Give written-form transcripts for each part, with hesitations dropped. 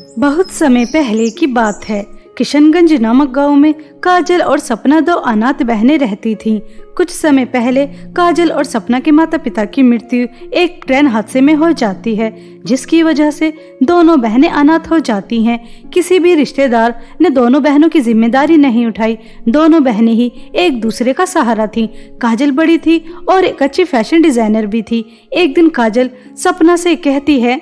बहुत समय पहले की बात है। किशनगंज नामक गांव में काजल और सपना दो अनाथ बहनें रहती थीं। कुछ समय पहले काजल और सपना के माता पिता की मृत्यु एक ट्रेन हादसे में हो जाती है, जिसकी वजह से दोनों बहनें अनाथ हो जाती हैं। किसी भी रिश्तेदार ने दोनों बहनों की जिम्मेदारी नहीं उठाई। दोनों बहनें ही एक दूसरे का सहारा थीं। काजल बड़ी थी और एक अच्छी फैशन डिजाइनर भी थी। एक दिन काजल सपना से कहती है,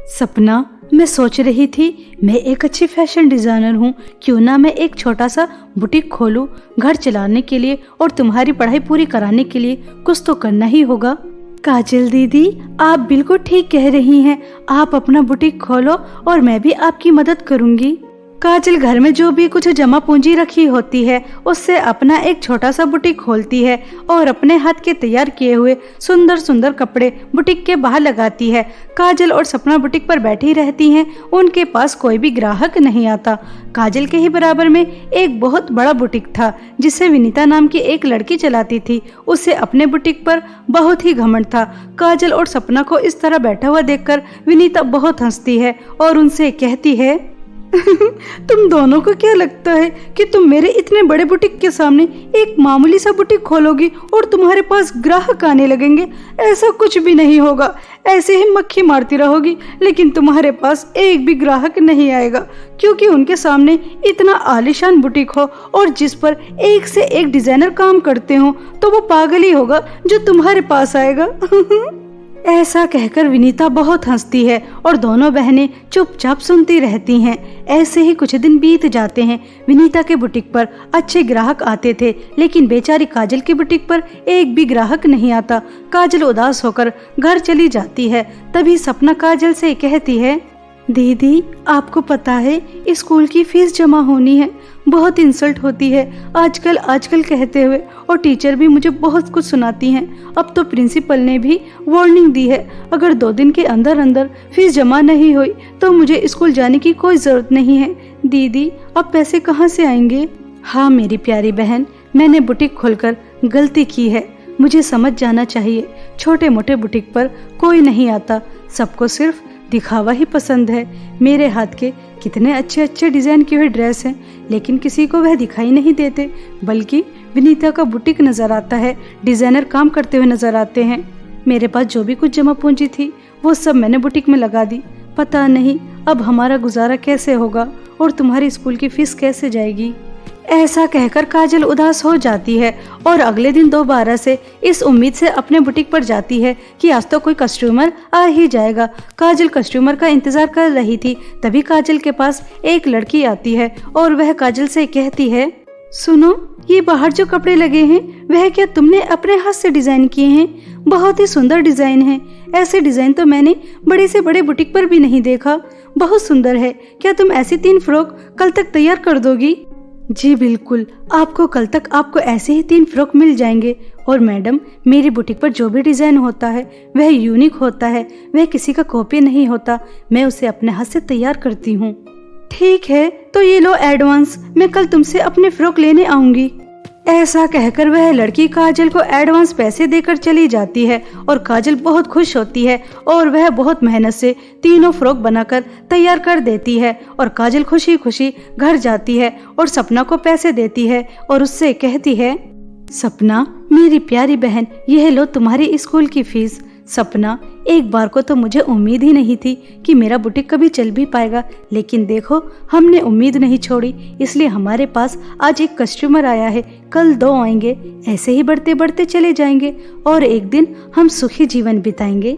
सपना, मैं सोच रही थी मैं एक अच्छी फैशन डिजाइनर हूँ, क्यों ना मैं एक छोटा सा बुटीक खोलूँ। घर चलाने के लिए और तुम्हारी पढ़ाई पूरी कराने के लिए कुछ तो करना ही होगा। काजल दीदी, आप बिल्कुल ठीक कह रही हैं। आप अपना बुटीक खोलो और मैं भी आपकी मदद करूँगी। काजल घर में जो भी कुछ जमा पूंजी रखी होती है उससे अपना एक छोटा सा बुटीक खोलती है और अपने हाथ के तैयार किए हुए सुंदर सुंदर कपड़े बुटीक के बाहर लगाती है। काजल और सपना बुटीक पर बैठी रहती हैं। उनके पास कोई भी ग्राहक नहीं आता। काजल के ही बराबर में एक बहुत बड़ा बुटीक था, जिसे विनीता नाम की एक लड़की चलाती थी। उसे अपने बुटीक पर बहुत ही घमंड था। काजल और सपना को इस तरह बैठा हुआ देखकर विनीता बहुत हंसती है और उनसे कहती है, तुम दोनों को क्या लगता है कि तुम मेरे इतने बड़े बुटीक के सामने एक मामूली सा बुटीक खोलोगी और तुम्हारे पास ग्राहक आने लगेंगे? ऐसा कुछ भी नहीं होगा। ऐसे ही मक्खी मारती रहोगी, लेकिन तुम्हारे पास एक भी ग्राहक नहीं आएगा, क्योंकि उनके सामने इतना आलीशान बुटीक हो और जिस पर एक से एक डिजाइनर काम करते हो, तो वो पागल ही होगा जो तुम्हारे पास आएगा। ऐसा कहकर विनीता बहुत हंसती है और दोनों बहनें चुपचाप सुनती रहती हैं। ऐसे ही कुछ दिन बीत जाते हैं। विनीता के बुटीक पर अच्छे ग्राहक आते थे, लेकिन बेचारी काजल के बुटीक पर एक भी ग्राहक नहीं आता। काजल उदास होकर घर चली जाती है। तभी सपना काजल से कहती है, दीदी, आपको पता है स्कूल की फीस जमा होनी है। बहुत इंसल्ट होती है आजकल कहते हुए, और टीचर भी मुझे बहुत कुछ सुनाती हैं। अब तो प्रिंसिपल ने भी वार्निंग दी है, अगर 2 दिन के अंदर अंदर फीस जमा नहीं हुई तो मुझे स्कूल जाने की कोई जरूरत नहीं है। दीदी, अब पैसे कहाँ से आएंगे? हाँ मेरी प्यारी बहन, मैंने बुटीक खोलकर गलती की है। मुझे समझ जाना चाहिए, छोटे मोटे बुटीक पर कोई नहीं आता। सबको सिर्फ दिखावा ही पसंद है। मेरे हाथ के कितने अच्छे अच्छे डिजाइन किए हुए ड्रेस हैं, लेकिन किसी को वह दिखाई नहीं देते, बल्कि विनीता का बुटीक नजर आता है, डिजाइनर काम करते हुए नजर आते हैं। मेरे पास जो भी कुछ जमा पूंजी थी वो सब मैंने बुटीक में लगा दी। पता नहीं अब हमारा गुजारा कैसे होगा और तुम्हारी स्कूल की फीस कैसे जाएगी। ऐसा कहकर काजल उदास हो जाती है और अगले दिन दोबारा से इस उम्मीद से अपने बुटीक पर जाती है कि आज तो कोई कस्टमर आ ही जाएगा। काजल कस्टमर का इंतजार कर रही थी। तभी काजल के पास एक लड़की आती है और वह काजल से कहती है, सुनो, ये बाहर जो कपड़े लगे हैं वह क्या तुमने अपने हाथ से डिजाइन किए हैं? बहुत ही सुंदर डिजाइन है। ऐसे डिजाइन तो मैंने बड़े से बड़े बुटीक पर भी नहीं देखा। बहुत सुंदर है। क्या तुम ऐसी 3 फ्रॉक कल तक तैयार कर दोगी? जी बिल्कुल, आपको कल तक आपको ऐसे ही 3 फ्रॉक मिल जाएंगे। और मैडम, मेरी बुटीक पर जो भी डिजाइन होता है वह यूनिक होता है, वह किसी का कॉपी नहीं होता। मैं उसे अपने हाथ से तैयार करती हूँ। ठीक है, तो ये लो एडवांस, मैं कल तुमसे अपने फ्रॉक लेने आऊंगी। ऐसा कहकर वह लड़की काजल को एडवांस पैसे देकर चली जाती है और काजल बहुत खुश होती है और वह बहुत मेहनत से तीनों फ्रॉक बनाकर तैयार कर देती है और काजल खुशी खुशी घर जाती है और सपना को पैसे देती है और उससे कहती है, सपना मेरी प्यारी बहन, यह लो तुम्हारी स्कूल की फीस। सपना, एक बार को तो मुझे उम्मीद ही नहीं थी कि मेरा बुटीक कभी चल भी पाएगा, लेकिन देखो हमने उम्मीद नहीं छोड़ी, इसलिए हमारे पास आज एक कस्टमर आया है, कल 2 आएंगे, ऐसे ही बढ़ते बढ़ते चले जाएंगे और एक दिन हम सुखी जीवन बिताएंगे।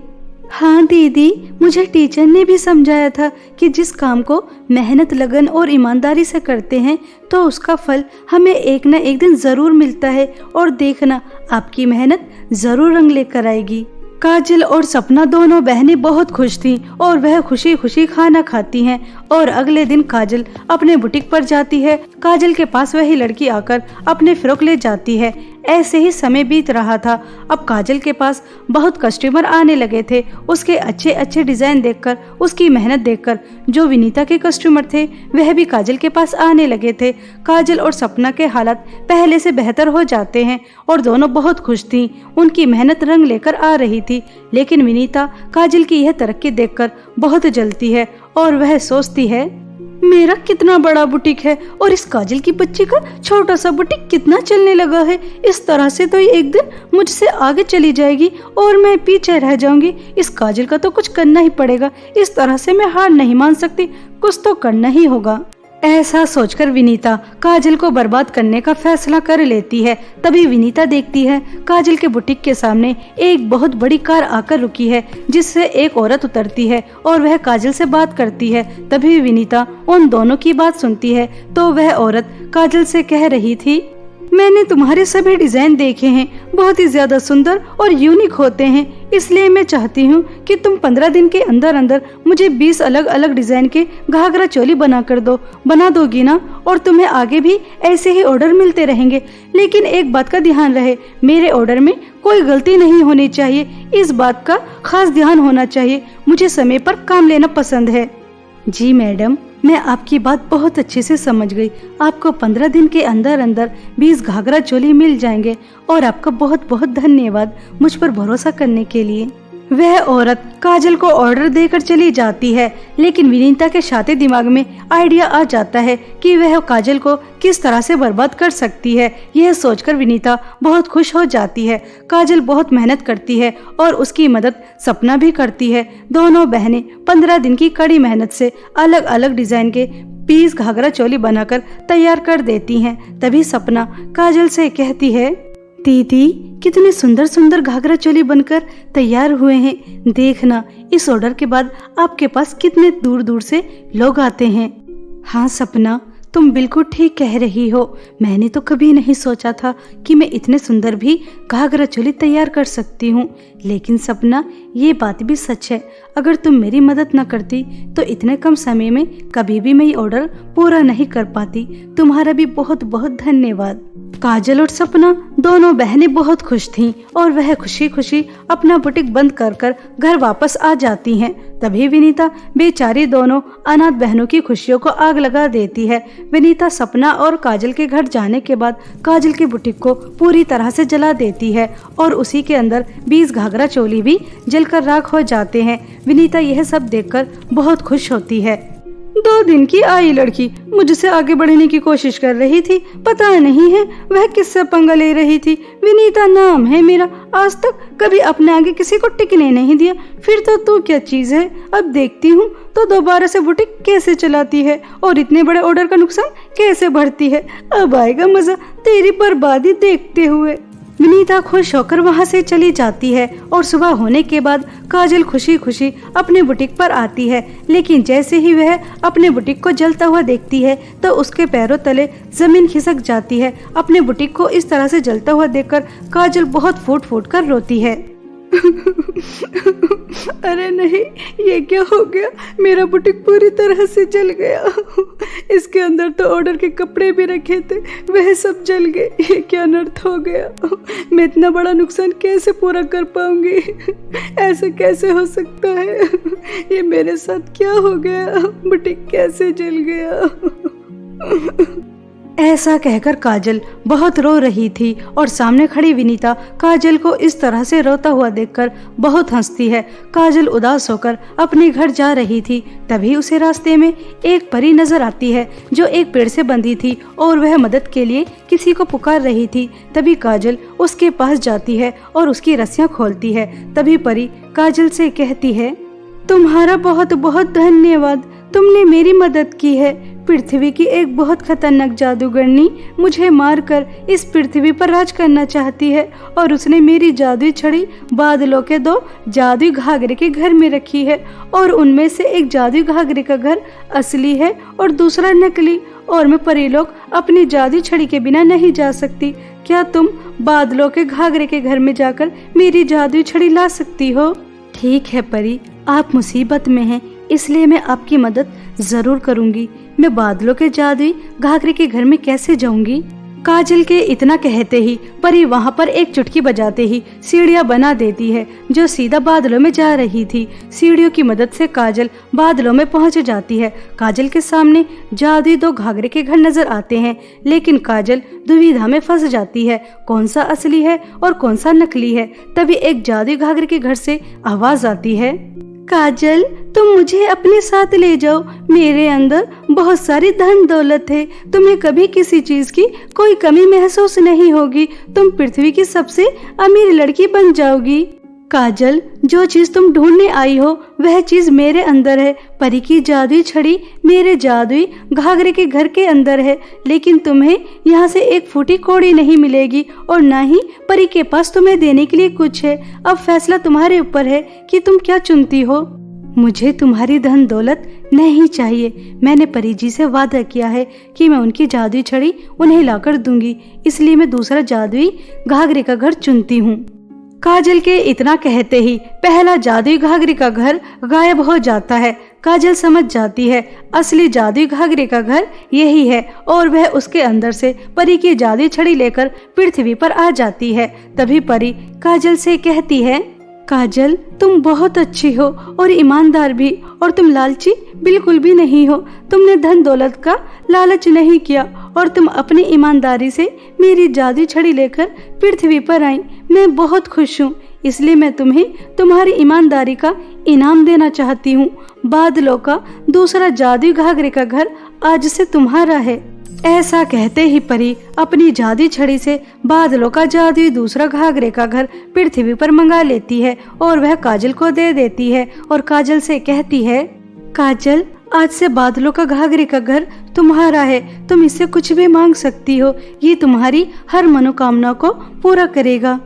हाँ दीदी, मुझे टीचर ने भी समझाया था कि जिस काम को मेहनत, लगन और ईमानदारी से करते हैं तो उसका फल हमें एक न एक दिन जरूर मिलता है, और देखना आपकी मेहनत जरूर रंग लेकर आएगी। काजल और सपना दोनों बहनें बहुत खुश थीं और वह खुशी खुशी खाना खाती हैं। और अगले दिन काजल अपने बुटीक पर जाती है। काजल के पास वही लड़की आकर अपने फ्रॉक ले जाती है। ऐसे ही समय बीत रहा था। अब काजल के पास बहुत कस्टमर आने लगे थे। उसके अच्छे अच्छे डिजाइन देखकर, उसकी मेहनत देखकर जो विनीता के कस्टमर थे वह भी काजल के पास आने लगे थे। काजल और सपना के हालात पहले से बेहतर हो जाते हैं और दोनों बहुत खुश थीं। उनकी मेहनत रंग लेकर आ रही थी, लेकिन विनीता काजल की यह तरक्की देखकर बहुत जलती है और वह सोचती है, मेरा कितना बड़ा बुटीक है और इस काजल की बच्ची का छोटा सा बुटीक कितना चलने लगा है। इस तरह से तो ये एक दिन मुझसे आगे चली जाएगी और मैं पीछे रह जाऊंगी। इस काजल का तो कुछ करना ही पड़ेगा। इस तरह से मैं हार नहीं मान सकती, कुछ तो करना ही होगा। ऐसा सोचकर विनीता काजल को बर्बाद करने का फैसला कर लेती है। तभी विनीता देखती है काजल के बुटीक के सामने एक बहुत बड़ी कार आकर रुकी है, जिससे एक औरत उतरती है और वह काजल से बात करती है। तभी विनीता उन दोनों की बात सुनती है तो वह औरत काजल से कह रही थी, मैंने तुम्हारे सभी डिजाइन देखे हैं, बहुत ही ज्यादा सुंदर और यूनिक होते हैं। इसलिए मैं चाहती हूँ कि तुम 15 दिन के अंदर अंदर मुझे 20 अलग अलग डिजाइन के घाघरा चोली बना दोगी ना? और तुम्हें आगे भी ऐसे ही ऑर्डर मिलते रहेंगे। लेकिन एक बात का ध्यान रहे, मेरे ऑर्डर में कोई गलती नहीं होनी चाहिए। इस बात का खास ध्यान होना चाहिए। मुझे समय पर काम लेना पसंद है। जी मैडम, मैं आपकी बात बहुत अच्छे से समझ गई। आपको 15 दिन के अंदर अंदर 20 घाघरा चोली मिल जाएंगे और आपका बहुत बहुत धन्यवाद मुझ पर भरोसा करने के लिए। वह औरत काजल को ऑर्डर देकर चली जाती है, लेकिन विनीता के शाते दिमाग में आइडिया आ जाता है कि वह काजल को किस तरह से बर्बाद कर सकती है। यह सोचकर विनीता बहुत खुश हो जाती है। काजल बहुत मेहनत करती है और उसकी मदद सपना भी करती है। दोनों बहनें 15 दिन की कड़ी मेहनत से अलग अलग डिजाइन के 20 घाघरा चोली बनाकर तैयार कर देती हैं। तभी सपना काजल से कहती है, दीदी कितने सुंदर सुंदर घाघरा चोली बनकर तैयार हुए हैं। देखना, इस ऑर्डर के बाद आपके पास कितने दूर दूर से लोग आते हैं। हाँ सपना, तुम बिल्कुल ठीक कह रही हो। मैंने तो कभी नहीं सोचा था कि मैं इतने सुंदर भी घाघरा चोली तैयार कर सकती हूँ। लेकिन सपना, ये बात भी सच है, अगर तुम मेरी मदद न करती तो इतने कम समय में कभी भी मैं ये ऑर्डर पूरा नहीं कर पाती। तुम्हारा भी बहुत बहुत धन्यवाद। काजल और सपना दोनों बहनें बहुत खुश थीं और वह खुशी खुशी अपना बुटीक बंद कर कर घर वापस आ जाती हैं। तभी विनीता बेचारी दोनों अनाथ बहनों की खुशियों को आग लगा देती है। विनीता सपना और काजल के घर जाने के बाद काजल के बुटीक को पूरी तरह से जला देती है और उसी के अंदर 20 घाघरा चोली भी जलकर राख हो जाते हैं। विनीता यह सब देखकर बहुत खुश होती है। 2 दिन की आई लड़की मुझसे आगे बढ़ने की कोशिश कर रही थी, पता नहीं है वह किससे पंगा ले रही थी। विनीता नाम है मेरा, आज तक कभी अपने आगे किसी को टिकने नहीं दिया, फिर तो तू क्या चीज है। अब देखती हूँ तो दोबारा से बुटीक कैसे चलाती है और इतने बड़े ऑर्डर का नुकसान कैसे भरती है। अब आएगा मजा तेरी बर्बादी देखते हुए। विनीता खुश होकर वहां से चली जाती है और सुबह होने के बाद काजल खुशी खुशी अपने बुटीक पर आती है। लेकिन जैसे ही वह अपने बुटीक को जलता हुआ देखती है तो उसके पैरों तले जमीन खिसक जाती है। अपने बुटीक को इस तरह से जलता हुआ देखकर काजल बहुत फूट फूट कर रोती है। अरे नहीं, ये क्या हो गया? मेरा बुटीक पूरी तरह से जल गया। इसके अंदर तो ऑर्डर के कपड़े भी रखे थे, वह सब जल गए। ये क्या अनर्थ हो गया? मैं इतना बड़ा नुकसान कैसे पूरा कर पाऊंगी? ऐसा कैसे हो सकता है? ये मेरे साथ क्या हो गया? बुटीक कैसे जल गया? ऐसा कहकर काजल बहुत रो रही थी और सामने खड़ी विनीता काजल को इस तरह से रोता हुआ देखकर बहुत हंसती है। काजल उदास होकर अपने घर जा रही थी। तभी उसे रास्ते में एक परी नजर आती है जो एक पेड़ से बंधी थी और वह मदद के लिए किसी को पुकार रही थी। तभी काजल उसके पास जाती है और उसकी रस्सियां खोलती है। तभी परी काजल से कहती है, तुम्हारा बहुत बहुत धन्यवाद, तुमने मेरी मदद की है। पृथ्वी की एक बहुत खतरनाक जादूगरनी मुझे मारकर इस पृथ्वी पर राज करना चाहती है और उसने मेरी जादुई छड़ी बादलों के 2 जादुई घाघरे के घर में रखी है और उनमें से एक जादुई घाघरे का घर असली है और दूसरा नकली, और मैं परीलोक अपनी जादुई छड़ी के बिना नहीं जा सकती। क्या तुम बादलों के घाघरे के घर में जाकर मेरी जादुई छड़ी ला सकती हो? ठीक है परी, आप मुसीबत में हैं, इसलिए मैं आपकी मदद जरूर करूंगी। मैं बादलों के जादुई घाघरे के घर में कैसे जाऊंगी? काजल के इतना कहते ही परी वहां पर एक चुटकी बजाते ही सीढ़ियां बना देती है जो सीधा बादलों में जा रही थी। सीढ़ियों की मदद से काजल बादलों में पहुंच जाती है। काजल के सामने जादुई 2 घाघरे के घर नजर आते हैं, लेकिन काजल दुविधा में फंस जाती है, कौन सा असली है और कौन सा नकली है। तभी एक जादुई घाघरे के घर से आवाज आती है, काजल, तुम मुझे अपने साथ ले जाओ। मेरे अंदर बहुत सारी धन दौलत है। तुम्हें कभी किसी चीज की कोई कमी महसूस नहीं होगी। तुम पृथ्वी की सबसे अमीर लड़की बन जाओगी। काजल, जो चीज तुम ढूंढने आई हो वह चीज मेरे अंदर है। परी की जादुई छड़ी मेरे जादुई घाघरे के घर के अंदर है, लेकिन तुम्हें यहाँ से एक फूटी कौड़ी नहीं मिलेगी और ना ही परी के पास तुम्हें देने के लिए कुछ है। अब फैसला तुम्हारे ऊपर है कि तुम क्या चुनती हो। मुझे तुम्हारी धन दौलत नहीं चाहिए। मैंने परी जी से वादा किया है कि मैं उनकी जादुई छड़ी उन्हें लाकर दूंगी, इसलिए मैं दूसरा जादुई घाघरे का घर चुनती हूँ। काजल के इतना कहते ही पहला जादुई घाघरे का घर गायब हो जाता है। काजल समझ जाती है असली जादुई घाघरे का घर यही है और वह उसके अंदर से परी की जादुई छड़ी लेकर पृथ्वी पर आ जाती है। तभी परी काजल से कहती है, काजल, तुम बहुत अच्छी हो और ईमानदार भी, और तुम लालची बिल्कुल भी नहीं हो। तुमने धन दौलत का लालच नहीं किया और तुम अपनी ईमानदारी से मेरी जादुई छड़ी लेकर पृथ्वी पर आई। मैं बहुत खुश हूँ, इसलिए मैं तुम्हें तुम्हारी ईमानदारी का इनाम देना चाहती हूँ। बादलों का दूसरा जादुई घाघरे का घर आज से तुम्हारा है। ऐसा कहते ही परी अपनी जादुई छड़ी से बादलों का जादुई दूसरा घाघरे का घर पृथ्वी पर मंगा लेती है और वह काजल को दे देती है और काजल से कहती है, काजल, आज से बादलों का घाघरे का घर तुम्हारा है। तुम इससे कुछ भी मांग सकती हो। ये तुम्हारी हर मनोकामना को पूरा करेगा।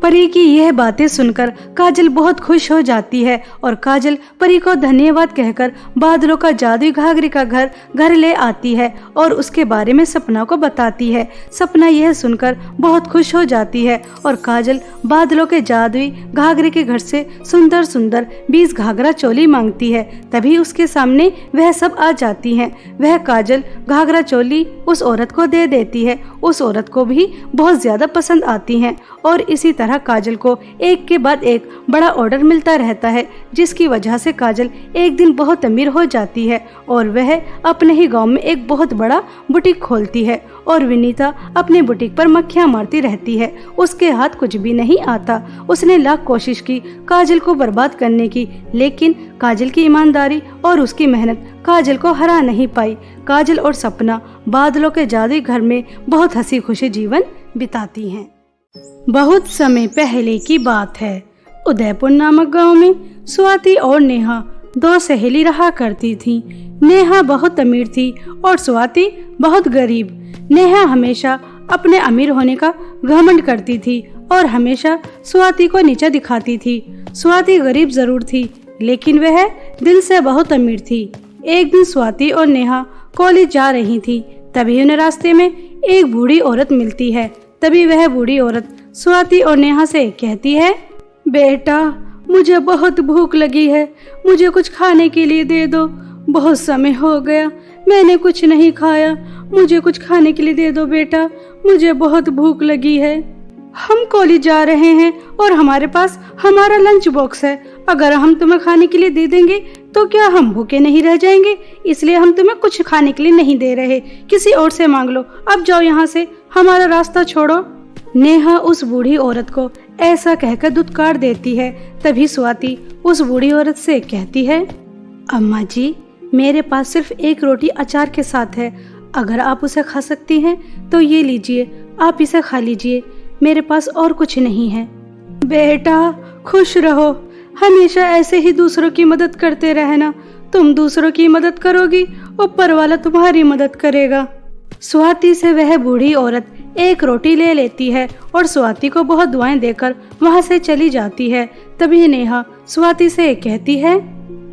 परी की यह बातें सुनकर काजल बहुत खुश हो जाती है और काजल परी को धन्यवाद कहकर बादलों का जादुई घाघरे का घर ले आती है और उसके बारे में सपना को बताती है। सपना यह सुनकर बहुत खुश हो जाती है और काजल बादलों के जादुई घाघरे के घर से सुंदर सुंदर 20 घाघरा चोली मांगती है। तभी उसके सामने वह सब आ जाती हैं। वह काजल घाघरा चोली उस औरत को दे देती है। उस औरत को भी बहुत ज्यादा पसंद आती हैं और इसी तरह काजल को एक के बाद एक बड़ा ऑर्डर मिलता रहता है, जिसकी वजह से काजल एक दिन बहुत अमीर हो जाती है और वह अपने ही गांव में एक बहुत बड़ा बुटीक खोलती है और विनीता अपने बुटीक पर मक्खियां मारती रहती है। उसके हाथ कुछ भी नहीं आता। उसने लाख कोशिश की काजल को बर्बाद करने की, लेकिन काजल की ईमानदारी और उसकी मेहनत काजल को हरा नहीं पाई। काजल और सपना बादलों के जादुई घर में बहुत हंसी खुशी जीवन बिताती हैं। बहुत समय पहले की बात है। उदयपुर नामक गांव में स्वाति और नेहा 2 सहेली रहा करती थीं। नेहा बहुत अमीर थी और स्वाति बहुत गरीब। नेहा हमेशा अपने अमीर होने का घमंड करती थी और हमेशा स्वाति को नीचा दिखाती थी। स्वाति गरीब जरूर थी, लेकिन वह दिल से बहुत अमीर थी। एक दिन स्वाति और नेहा कॉलेज जा रही थी। तभी उन्हें रास्ते में एक बूढ़ी औरत मिलती है। तभी वह बूढ़ी औरत स्वाति और नेहा से कहती है, बेटा, मुझे बहुत भूख लगी है। मुझे कुछ खाने के लिए दे दो। बहुत समय हो गया, मैंने कुछ नहीं खाया। मुझे कुछ खाने के लिए दे दो बेटा, मुझे बहुत भूख लगी है। हम कॉलेज जा रहे हैं और हमारे पास हमारा लंच बॉक्स है। अगर हम तुम्हें खाने के लिए दे देंगे तो क्या हम भूखे नहीं रह जाएंगे? इसलिए हम तुम्हें कुछ खाने के लिए नहीं दे रहे। किसी और से मांग लो। अब जाओ यहाँ से, हमारा रास्ता छोड़ो। नेहा उस बूढ़ी औरत को ऐसा कहकर धुतकार देती है। तभी स्वाति उस बूढ़ी औरत से कहती है, अम्मा जी, मेरे पास सिर्फ एक रोटी अचार के साथ है। अगर आप उसे खा सकती हैं तो ये लीजिए, आप इसे खा लीजिए। मेरे पास और कुछ नहीं है। बेटा, खुश रहो। हमेशा ऐसे ही दूसरों की मदद करते रहना। तुम दूसरों की मदद करोगी, ऊपर वाला तुम्हारी मदद करेगा। स्वाति से वह बूढ़ी औरत एक रोटी ले लेती है और स्वाति को बहुत दुआएं देकर वहां से चली जाती है। तभी नेहा स्वाति से कहती है,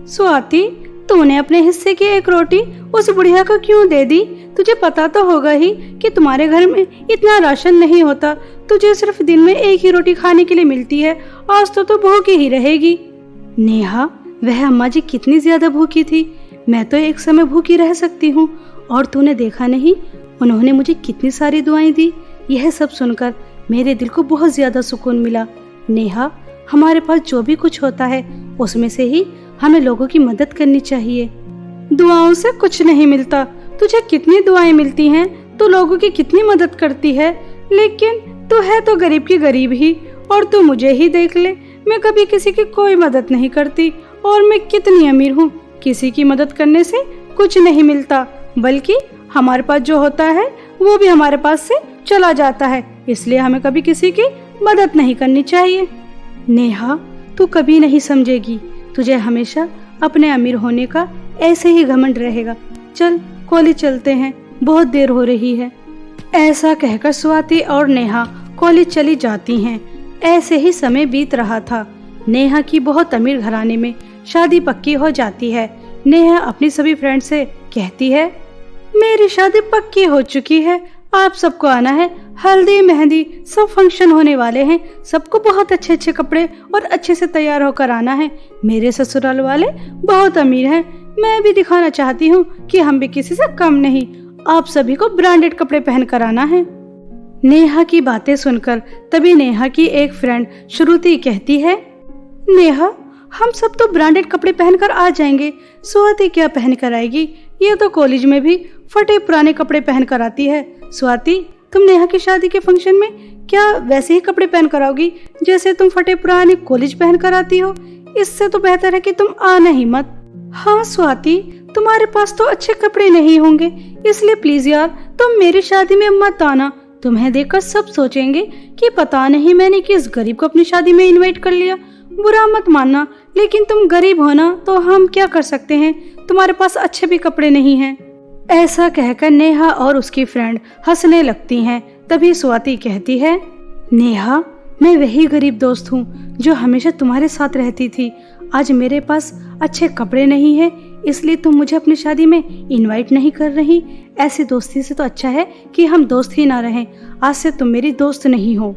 स्वाति, तूने अपने हिस्से की एक रोटी उस बुढ़िया को क्यों दे दी? तुझे पता तो होगा ही कि तुम्हारे घर में इतना राशन नहीं होता। तुझे सिर्फ दिन में एक ही रोटी खाने के लिए मिलती है। आज तो तू भूखी ही रहेगी। नेहा, वह अम्मा जी कितनी ज्यादा भूखी थी। मैं तो एक समय भूखी रह सकती हूँ, और तूने देखा नहीं उन्होंने मुझे कितनी सारी दुआएं दी। यह सब सुनकर मेरे दिल को बहुत ज्यादा सुकून मिला। नेहा, हमारे पास जो भी कुछ होता है उसमें से ही हमें लोगों की मदद करनी चाहिए। दुआओं से कुछ नहीं मिलता। तुझे कितनी दुआएं मिलती हैं, तू लोगों की कितनी मदद करती है, लेकिन तू है तो गरीब की गरीब ही। और तू मुझे ही देख ले, मैं कभी किसी की कोई मदद नहीं करती और मैं कितनी अमीर हूँ। किसी की मदद करने से कुछ नहीं मिलता, बल्कि हमारे पास जो होता है वो भी हमारे पास से चला जाता है। इसलिए हमें कभी किसी की मदद नहीं करनी चाहिए। नेहा, तू कभी नहीं समझेगी। तुझे हमेशा अपने अमीर होने का ऐसे ही घमंड रहेगा। चल कॉलेज चलते हैं, बहुत देर हो रही है। ऐसा कहकर स्वाति और नेहा कॉलेज चली जाती हैं। ऐसे ही समय बीत रहा था। नेहा की बहुत अमीर घराने में शादी पक्की हो जाती है। नेहा अपनी सभी फ्रेंड से कहती है, मेरी शादी पक्की हो चुकी है, आप सबको आना है। हल्दी मेहंदी सब फंक्शन होने वाले हैं। सबको बहुत अच्छे अच्छे कपड़े और अच्छे से तैयार होकर आना है। मेरे ससुराल वाले बहुत अमीर हैं। मैं भी दिखाना चाहती हूँ कि हम भी किसी से कम नहीं। आप सभी को ब्रांडेड कपड़े पहन कर आना है। नेहा की बातें सुनकर तभी नेहा की एक फ्रेंड श्रुति कहती है, नेहा, हम सब तो ब्रांडेड कपड़े पहनकर आ जाएंगे, स्वाति क्या पहन कर आएगी? ये तो कॉलेज में भी फटे पुराने कपड़े पहन कर आती है। स्वाति, तुम नेहा की शादी के फंक्शन में क्या वैसे ही कपड़े पहन कर आओगी जैसे तुम फटे पुराने कॉलेज पहन कर आती हो? इससे तो बेहतर है कि तुम आना ही मत। हाँ स्वाति, तुम्हारे पास तो अच्छे कपड़े नहीं होंगे, इसलिए प्लीज यार तुम मेरी शादी में मत आना। तुम्हें देखकर सब सोचेंगे कि पता नहीं मैंने किस गरीब को अपनी शादी में इनवाइट कर लिया। बुरा मत मानना, लेकिन तुम गरीब हो ना, तो हम क्या कर सकते हैं? तुम्हारे पास अच्छे भी कपड़े नहीं हैं। ऐसा कहकर नेहा और उसकी फ्रेंड हंसने लगती हैं। तभी स्वाति कहती है, नेहा, मैं वही गरीब दोस्त हूँ जो हमेशा तुम्हारे साथ रहती थी। आज मेरे पास अच्छे कपड़े नहीं है, इसलिए तुम मुझे अपनी शादी में इनवाइट नहीं कर रही। ऐसी दोस्ती से तो अच्छा है कि हम दोस्त ही ना रहें। आज से तुम मेरी दोस्त नहीं हो।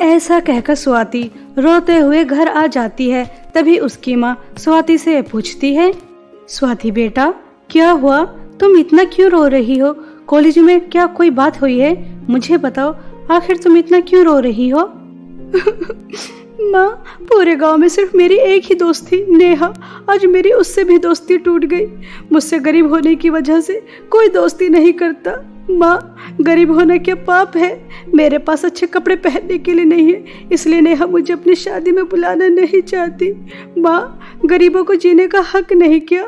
ऐसा कहकर स्वाति रोते हुए घर आ जाती है। तभी उसकी माँ स्वाति से पूछती है, स्वाति बेटा, क्या हुआ? तुम इतना क्यों रो रही हो? कॉलेज में क्या कोई बात हुई है? मुझे बताओ, आखिर तुम इतना क्यों रो रही हो? माँ, पूरे गांव में सिर्फ मेरी एक ही दोस्त थी, नेहा। आज मेरी उससे भी दोस्ती टूट गई। मुझसे गरीब होने की वजह से कोई दोस्ती नहीं करता। माँ, गरीब होना क्या पाप है? मेरे पास अच्छे कपड़े पहनने के लिए नहीं है, इसलिए नेहा मुझे अपनी शादी में बुलाना नहीं चाहती। माँ, गरीबों को जीने का हक नहीं क्या?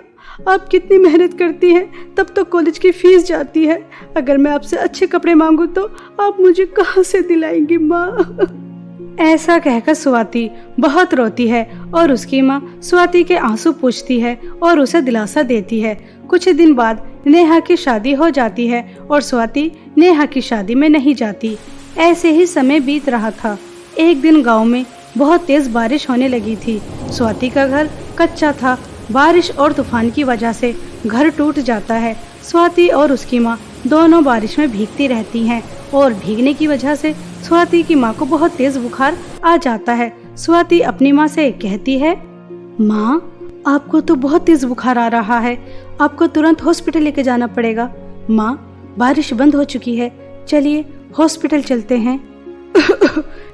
आप कितनी मेहनत करती हैं, तब तो कॉलेज की फीस जाती है। अगर मैं आपसे अच्छे कपड़े मांगू तो आप मुझे कहाँ से दिलाएंगी माँ? ऐसा कहकर स्वाति बहुत रोती है और उसकी माँ स्वाति के आंसू पूछती है और उसे दिलासा देती है। कुछ दिन बाद नेहा की शादी हो जाती है और स्वाति नेहा की शादी में नहीं जाती। ऐसे ही समय बीत रहा था। एक दिन गांव में बहुत तेज बारिश होने लगी थी। स्वाति का घर कच्चा था। बारिश और तूफान की वजह से घर टूट जाता है। स्वाति और उसकी माँ दोनों बारिश में भीगती रहती हैं और भीगने की वजह से स्वाति की माँ को बहुत तेज बुखार आ जाता है। स्वाति अपनी माँ से कहती है, माँ, आपको तो बहुत तेज बुखार आ रहा है, आपको तुरंत हॉस्पिटल लेके जाना पड़ेगा। माँ, बारिश बंद हो चुकी है, चलिए हॉस्पिटल चलते हैं।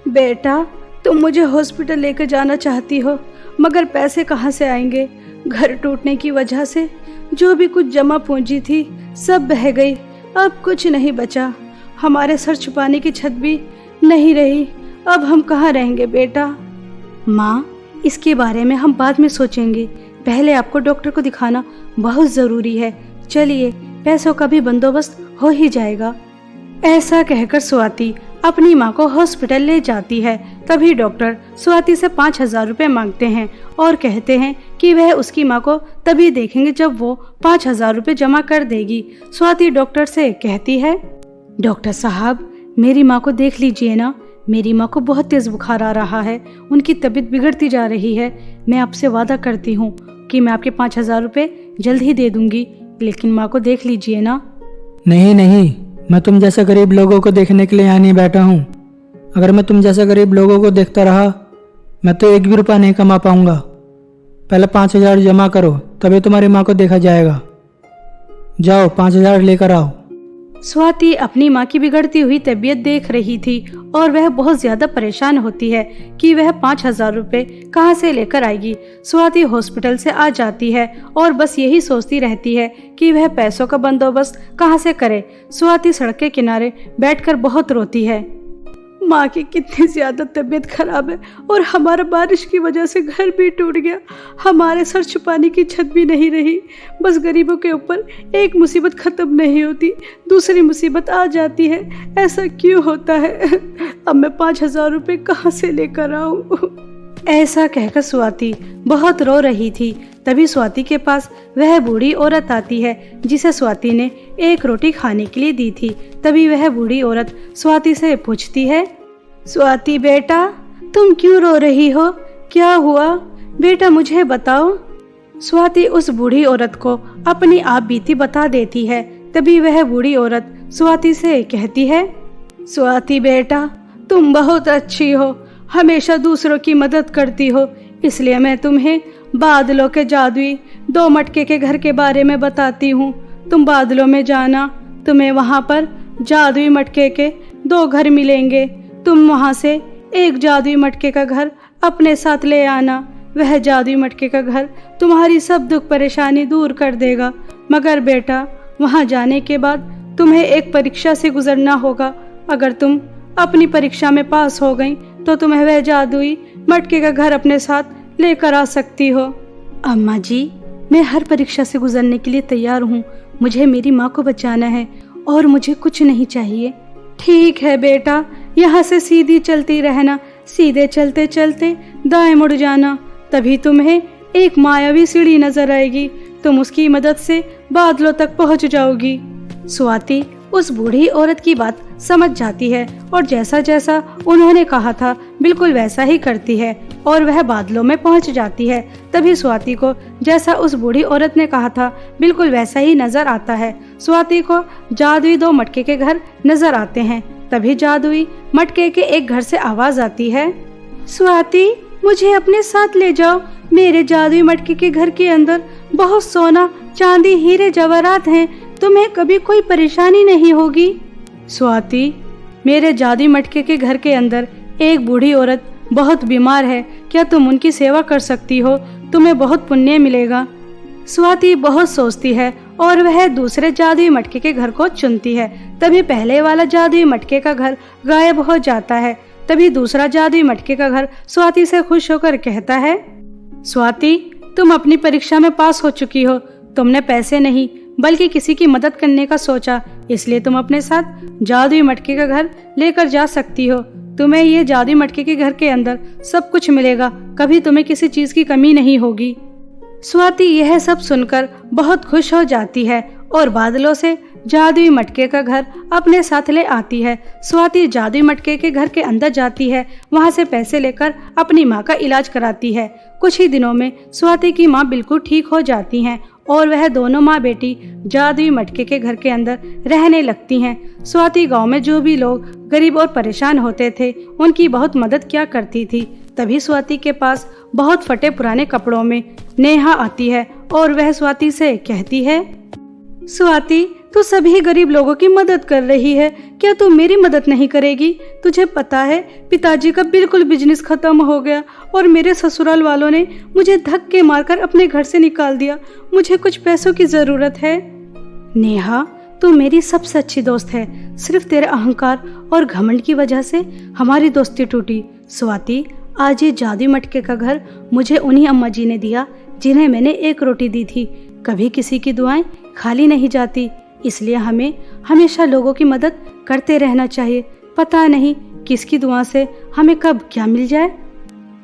बेटा, तुम मुझे हॉस्पिटल लेकर जाना चाहती हो, मगर पैसे कहाँ से आएंगे? घर टूटने की वजह से जो भी कुछ जमा पूंजी थी सब बह गई। अब कुछ नहीं बचा। हमारे सर छुपाने की छत भी नहीं रही। अब हम कहाँ रहेंगे बेटा? माँ, इसके बारे में हम बाद में सोचेंगे। पहले आपको डॉक्टर को दिखाना बहुत ज़रूरी है। चलिए, पैसों का भी बंदोबस्त हो ही जाएगा। ऐसा कहकर स्वाति अपनी माँ को हॉस्पिटल ले जाती है। तभी डॉक्टर स्वाति से 5,000 रुपये मांगते हैं और कहते हैं कि वह उसकी माँ को तभी देखेंगे जब वो 5,000 रुपये जमा कर देगी। स्वाति डॉक्टर से कहती है, डॉक्टर साहब, मेरी माँ को देख लीजिए ना। मेरी माँ को बहुत तेज बुखार आ रहा है, उनकी तबीयत बिगड़ती जा रही है। मैं आपसे वादा करती हूँ कि मैं आपके 5,000 रुपये जल्द ही दे दूंगी, लेकिन माँ को देख लीजिए ना। नहीं नहीं, मैं तुम जैसे गरीब लोगों को देखने के लिए यहाँ नहीं बैठा हूँ। अगर मैं तुम जैसे गरीब लोगों को देखता रहा, मैं तो एक भी रुपया नहीं कमा पाऊंगा। पहले 5,000 जमा करो, तभी तुम्हारी माँ को देखा जाएगा। जाओ, 5,000 लेकर आओ। स्वाति अपनी माँ की बिगड़ती हुई तबीयत देख रही थी और वह बहुत ज्यादा परेशान होती है कि वह 5,000 रुपये कहाँ से लेकर आएगी। स्वाति हॉस्पिटल से आ जाती है और बस यही सोचती रहती है कि वह पैसों का बंदोबस्त कहाँ से करे। स्वाति सड़क के किनारे बैठकर बहुत रोती है। माँ की कितनी ज़्यादा तबीयत खराब है और हमारा बारिश की वजह से घर भी टूट गया। हमारे सर छुपाने की छत भी नहीं रही। बस गरीबों के ऊपर एक मुसीबत ख़त्म नहीं होती, दूसरी मुसीबत आ जाती है। ऐसा क्यों होता है? अब मैं 5,000 रुपये कहाँ से लेकर आऊँ? ऐसा कहकर स्वाति बहुत रो रही थी। तभी स्वाति के पास वह बूढ़ी औरत आती है जिसे स्वाति ने एक रोटी खाने के लिए दी थी। तभी वह बूढ़ी औरत स्वाति से पूछती है, स्वाति बेटा, तुम क्यों रो रही हो? क्या हुआ बेटा, मुझे बताओ। स्वाति उस बूढ़ी औरत को अपनी आप बीती बता देती है। तभी वह बूढ़ी औरत स्वाति से कहती है, स्वाति बेटा, तुम बहुत अच्छी हो, हमेशा दूसरों की मदद करती हो, इसलिए मैं तुम्हें बादलों के जादुई 2 मटके के घर के बारे में बताती हूँ। तुम बादलों में जाना, तुम्हें वहाँ पर जादुई मटके के 2 घर मिलेंगे। तुम वहाँ से एक जादुई मटके का घर अपने साथ ले आना। वह जादुई मटके का घर तुम्हारी सब दुख परेशानी दूर कर देगा। मगर बेटा, वहाँ जाने के बाद तुम्हें एक परीक्षा से गुजरना होगा। अगर तुम अपनी परीक्षा में पास हो गई तो तुम्हें वह जादुई मटके का घर अपने साथ लेकर आ सकती हो। अम्मा जी, मैं हर परीक्षा से गुजरने के लिए तैयार हूँ। मुझे मेरी माँ को बचाना है और मुझे कुछ नहीं चाहिए। ठीक है बेटा, यहाँ से सीधी चलती रहना। सीधे चलते चलते दाएं मुड़ जाना, तभी तुम्हें एक मायावी सीढ़ी नजर आएगी। तुम उसकी मदद से बादलों तक पहुँच जाओगी। स्वाति उस बूढ़ी औरत की बात समझ जाती है और जैसा जैसा उन्होंने कहा था बिल्कुल वैसा ही करती है और वह बादलों में पहुंच जाती है। तभी स्वाति को जैसा उस बूढ़ी औरत ने कहा था बिल्कुल वैसा ही नजर आता है। स्वाति को जादुई 2 मटके के घर नजर आते हैं। तभी जादुई मटके के एक घर से आवाज आती है, स्वाति, मुझे अपने साथ ले जाओ। मेरे जादुई मटके के घर के अंदर बहुत सोना, चांदी, हीरे जवाहरात हैं। तुम्हें कभी कोई परेशानी नहीं होगी। स्वाति, मेरे जादुई मटके के घर के अंदर एक बूढ़ी औरत बहुत बीमार है। क्या तुम उनकी सेवा कर सकती हो? तुम्हें बहुत पुण्य मिलेगा। स्वाति बहुत सोचती है और वह दूसरे जादुई मटके के घर को चुनती है। तभी पहले वाला जादुई मटके का घर गायब हो जाता है। तभी दूसरा जादुई मटके का घर स्वाति से खुश होकर कहता है, स्वाति, तुम अपनी परीक्षा में पास हो चुकी हो। तुमने पैसे नहीं बल्कि किसी की मदद करने का सोचा, इसलिए तुम अपने साथ जादुई मटके का घर लेकर जा सकती हो। तुम्हें ये जादुई मटके के घर के अंदर सब कुछ मिलेगा, कभी तुम्हें किसी चीज की कमी नहीं होगी। स्वाति यह सब सुनकर बहुत खुश हो जाती है और बादलों से जादुई मटके का घर अपने साथ ले आती है। स्वाति जादुई मटके के घर के अंदर जाती है, वहां से पैसे लेकर अपनी माँ का इलाज कराती है। कुछ ही दिनों में स्वाति की माँ बिल्कुल ठीक हो जाती हैं और वह दोनों माँ बेटी जादुई मटके के घर के अंदर रहने लगती हैं। स्वाति गांव में जो भी लोग गरीब और परेशान होते थे उनकी बहुत मदद किया करती थी। तभी स्वाति के पास बहुत फटे पुराने कपड़ों में नेहा आती है और वह स्वाति से कहती है, स्वाति, तू सभी गरीब लोगों की मदद कर रही है, क्या तू मेरी मदद नहीं करेगी? तुझे पता है पिताजी का बिल्कुल बिजनेस खत्म हो गया और मेरे ससुराल वालों ने मुझे धक्के मारकर अपने घर से निकाल दिया। मुझे कुछ पैसों की जरूरत है। नेहा, तू मेरी सबसे अच्छी दोस्त है। सिर्फ तेरे अहंकार और घमंड की वजह से हमारी दोस्ती टूटी। स्वाति, आज ये जादुई मटके का घर मुझे उन्हीं अम्मा जी ने दिया जिन्हें मैंने एक रोटी दी थी। कभी किसी की दुआएं खाली नहीं जाती, इसलिए हमें हमेशा लोगों की मदद करते रहना चाहिए। पता नहीं किसकी दुआ से हमें कब क्या मिल जाए।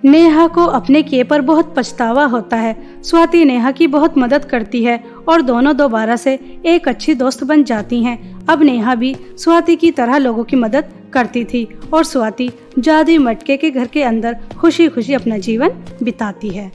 नेहा को अपने किए पर बहुत पछतावा होता है। स्वाति नेहा की बहुत मदद करती है और दोनों दोबारा से एक अच्छी दोस्त बन जाती हैं। अब नेहा भी स्वाति की तरह लोगों की मदद करती थी और स्वाति जादुई मटके के घर के अंदर खुशी खुशी अपना जीवन बिताती है।